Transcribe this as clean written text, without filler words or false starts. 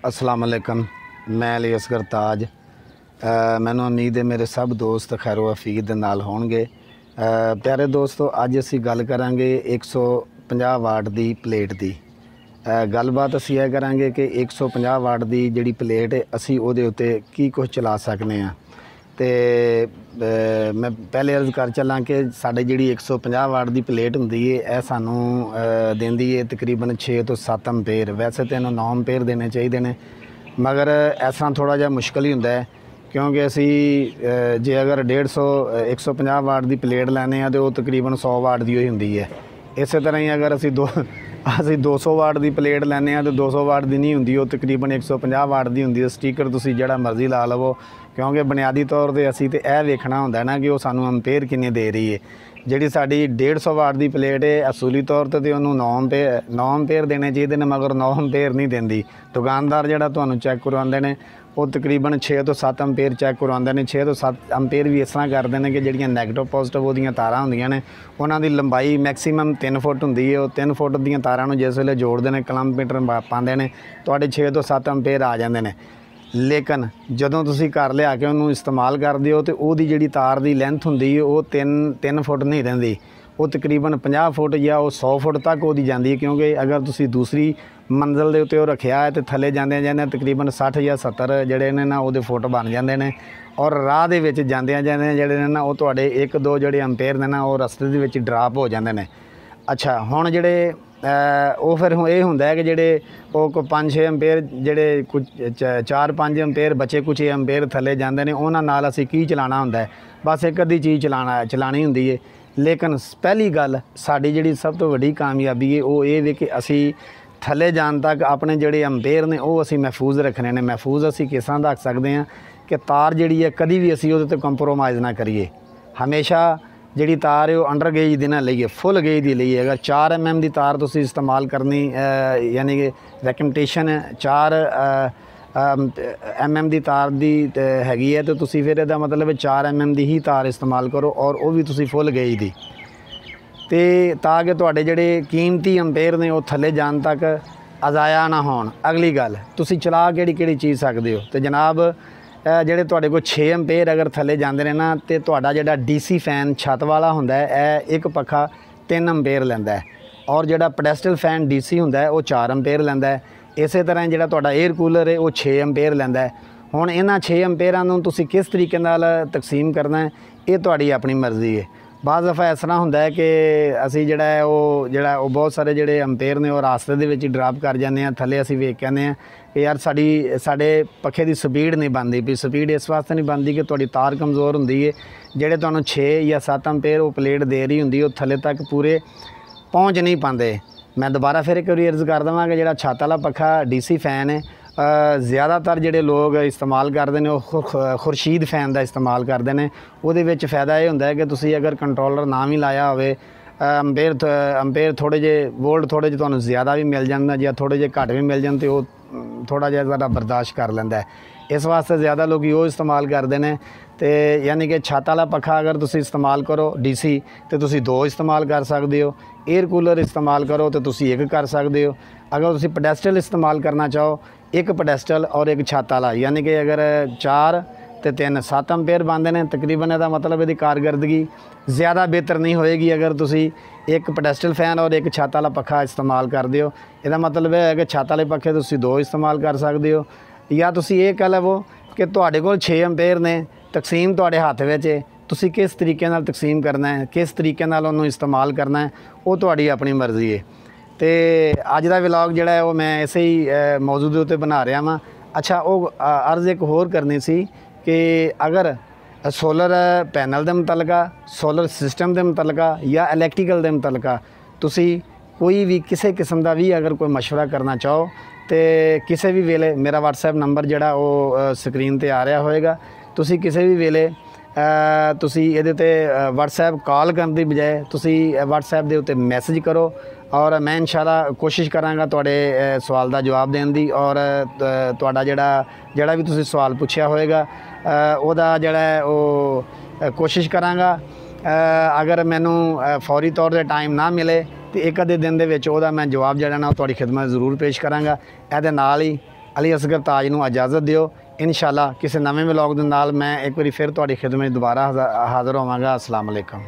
अस्सलाम वालेकुम। मैं अली असगर ताज। मैनू उम्मीद है मेरे सब दोस्त खैरो हफीज़ दे नाल होणगे। प्यारे दोस्तों, अज असी गल करांगे 150 वाट दी प्लेट दी। गलबात असी यह करांगे कि 150 वाट दी जिहड़ी प्लेट है असी उहदे उत्ते की कुछ चला सकने आ। तो मैं पहले अर्ज़ कर चलां कि साडे जिहड़ी 150 वाट दी प्लेट हुंदी है यह सानू देंदी है तकरीबन 6 तो 7 अंपेयर। वैसे तो इन्हूं 9 अंपेयर देने चाहिए ने, मगर इस तरह थोड़ा जिहा मुश्किल ही हुंदा है क्योंकि असी जे अगर 150 वाट की प्लेट लैने आ तो वो तकरीबन 100 वाट की ही हुंदी है। इस तरह ही अगर असी 200 वाट की प्लेट लैने तो 200 वाट की नहीं हुंदी, वो तकरीबन 150 वाट की हुंदी है। स्टीकर तुसी जिहड़ा मर्जी ला लवो, क्योंकि बुनियादी तौर पर असी तो यह वेखना हुंदा ना कि वो सानू अंपेयर किन्ने दे रही है। जिहड़ी साडी 150 वाट की प्लेट है असूली तौर पर तो उन्होंने 9 अंपेयर देने चाहिए ने, मगर 9 अंपेयर नहीं देंदी। दुकानदार जिहड़ा तुहानू चैक करवाते हैं वो तकरीबन 6 तो 7 अंपेयर चैक करवाते हैं। 6 तो 7 अंपेयर भी इस तरह करते हैं कि जिहड़ियां नैगेटिव पॉजिटिव वो तारां होंदियां ने उन्हां दी लंबाई मैक्सीमम 3 फुट होंदी है। वो 3 फुट दी तारां नूं जिस वेले जोड़ते हैं किलोमीटर पाते हैं तुहाडे 6 तो 7 अंपेयर आ जाते हैं। लेकिन जदों तुसी घर लिया के उन्होंने इस्तेमाल करते हो तो उहदी जिहड़ी तार की लेंथ होंदी है वो 3 फुट नहीं रहिंदी, वो तकरीबन 50 फुट या 100 फुट तक होती जाती है। क्योंकि अगर तुसी दूसरी मंजिल के उत्ते रखिया है तो थले जांदे जांदे तकरीबन 60 या 70 जिहड़े ने ना उहदे फुट बन जाते हैं। और राह दे विच जांदे जांदे जिहड़े ने ना वो तुहाडे 1-2 जिहड़े अंपेयर ने ना वो रस्ते दे विच ड्राप हो जाते हैं। अच्छा, हुण जिहड़े वो फिर ये होंदा है कि जिहड़े वो कोई 5-6 अंपेयर जिहड़े कुछ 4-5 अंपेयर बचे कुछ अंपेयर थले जांदे ने उन्हां नाल असीं की चलाना हुंदा है। बस एक अद्धी चीज़ चलानी हुंदी है। लेकिन पहली गल साडी जिहड़ी सब तो वड्डी कामयाबी है वो ये वे कि असी थले जाण तक अपने जिहड़े अंपेयर ने वो असी महफूज रखने ने। महफूज असी किस तरह रख सकते हैं कि तार जिहड़ी है कभी भी असी उहदे ते कंप्रोमाइज़ ना करिए। हमेशा जिहड़ी तार है वो अंडर गेज दी ना लईए, फुल गेज दी लईए। अगर 4 mm की तार तुसी इस्तेमाल करनी यानी कि रेकमेंडेशन 4 mm की तार दी हैगी है तो तुसी फिर इहदा मतलब 4 mm की ही तार इस्तेमाल करो और वो भी तुसी फुल गेज दी, ते ताकि तुहाडे जिहड़े कीमती अंपेयर ने वो थले जाण तक अजाया ना होण। अगली गल तुसी चला किहड़ी चीज़ सकदे हो तो जनाब जिहड़े तुहाडे कोल 6 अंपेयर अगर थले जांदे ने ना तो तुहाडा जिहड़ा DC फैन छत वाला हुंदा है एक पक्खा 3 अंपेयर लैंदा है और जिहड़ा पेडेस्टल फैन DC हुंदा है वो 4 अंपेयर लैंदा है। इस तरह जिहड़ा तुहाडा एयर कूलर है वो 6 अंपेयर लैंदा है। हुण इन्हां 6 अंपेयरां नूं तुसीं किस तरीके नाल तकसीम करना है ये तुहाडी अपनी मर्जी है। बाज़ दफ़ा इस तरह हुंदा है कि असी जिहड़ा वो बहुत सारे जिहड़े अंपेयर ने वो रास्ते दे विच ड्राप कर जाते हैं थले। असी वेख कहने हैं कि यार साडे पखे की स्पीड नहीं बनती भी। स्पीड इस वास्ते नहीं बनती कि तुहाडी तार कमज़ोर हुंदी है। जिहड़े तुहानूं 6 या 7 अंपेयर वो प्लेट दे रही हुंदी है वो थले तक पूरे पहुँच नहीं पाते। मैं दोबारा फिर एक बार अर्ज़ कर देवां कि जिहड़ा छत वाला पखा DC फैन है ज़्यादातर जिहड़े लोग इस्तेमाल करते हैं वो खुर्शीद फैन का इस्तेमाल करते हैं। उहदे विच फ़ायदा ये हुंदा है कि तुसी अगर कंट्रोलर ना भी लाया होवे अंपेयर थोड़े जे वोल्ट थोड़े जे तुहानूं ज़्यादा भी मिल जांदा या थोड़े जे घट भी मिल जाण तो वो थोड़ा जिहा ज़्यादा बर्दाश्त कर लैंदा है। इस वास्ते ज़्यादा लोग वो इस्तेमाल करते हैं। तो यानी कि छत वाला पखा अगर तुसी इस्तेमाल करो DC तो तुसी 2 इस्तेमाल कर सकते हो। एयर कूलर इस्तेमाल करो तो तुसी 1 कर सकते हो। अगर तुसी पेडेस्टल इस्तेमाल करना चाहो 1 पेडेस्टल और 1 छत वाला यानी कि अगर 4 तो 3 7 अंपेयर बनते हैं। तकरीबन इसका मतलब इसकी कारकर्दगी ज़्यादा बेहतर नहीं होएगी अगर तुसी 1 पेडेस्टल फैन और 1 छत वाला पखा इस्तेमाल करते हो। इसका मतलब है कि छत वाले पखे तुसी 2 इस्तेमाल कर सकते हो। या तुसी ये कह लवो कि तुहाडे कोल 6 अंपेयर ने, तकसीम तुहाडे हत्थ विच है, तुसी किस तरीके नाल तकसीम करना है, किस तरीके नाल उन्होंने इस्तेमाल करना है वो तुहाडी अपनी मर्जी है। तो अज का व्लॉग जिहड़ा है वो मैं इसे ही मौजू दे उत्ते बना रहा वां। अच्छा, वो अर्ज़ एक होर करनी सी कि अगर सोलर पैनल के मुतलका, सोलर सिस्टम के मुतलका या इलैक्ट्रिकल के मुतलका तुसी कोई भी किसी किस्म का भी अगर कोई मशवरा करना चाहो तो किसी भी वेले मेरा WhatsApp नंबर जिहड़ा वो स्क्रीन पर आ रहा होएगा। तुसी किसी भी वेले तुसी इहदे ते WhatsApp कॉल करने की बजाय तुसी WhatsApp दे उत्ते मैसेज करो और मैं इंशाल्लाह कोशिश करांगा तुहाडे सवाल का जवाब देने की। और तुहाडा जिहड़ा भी तुसी सवाल पूछया होएगा ओहदा जिहड़ा वो कोशिश करांगा। अगर मैनू फौरी तौर पर टाइम ना मिले तो एक अद्धे दिन दे विच ओहदा मैं जवाब जिहड़ा ना तुहाडी खिदमत जरूर पेश करांगा। इहदे नाल ही ਅਲੀ ਅਸਗਰ ਤਾਜ ਨੂੰ ਇਜਾਜ਼ਤ ਦਿਓ। ਇਨਸ਼ਾਅੱਲਾ ਕਿਸੇ ਨਵੇਂ ਵਲੌਗ ਦੇ ਨਾਲ ਮੈਂ ਇੱਕ ਵਾਰੀ ਫਿਰ ਤੁਹਾਡੀ ਖਿਦਮਤ ਦੁਬਾਰਾ ਹਾਜ਼ਰ ਹੋਵਾਂਗਾ। ਅਸਲਾਮ ਅਲੈਕੁਮ।